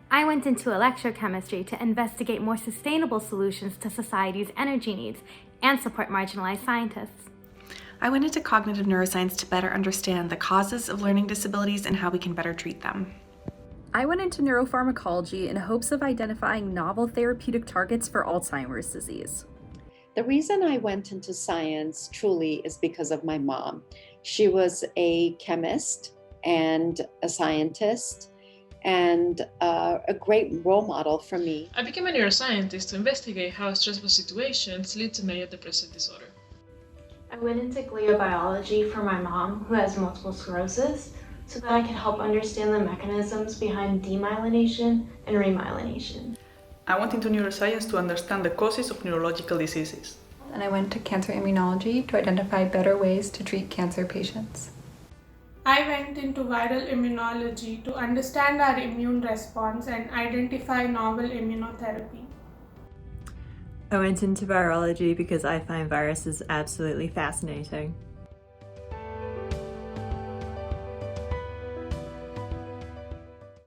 I went into electrochemistry to investigate more sustainable solutions to society's energy needs and support marginalized scientists. I went into cognitive neuroscience to better understand the causes of learning disabilities and how we can better treat them. I went into neuropharmacology in hopes of identifying novel therapeutic targets for Alzheimer's disease. The reason I went into science truly is because of my mom. She was a chemist and a scientist and a great role model for me. I became a neuroscientist to investigate how stressful situations lead to major depressive disorder. I went into gliobiology for my mom, who has multiple sclerosis, so that I could help understand the mechanisms behind demyelination and remyelination. I went into neuroscience to understand the causes of neurological diseases. And I went to cancer immunology to identify better ways to treat cancer patients. I went into viral immunology to understand our immune response and identify novel immunotherapy. I went into virology because I find viruses absolutely fascinating.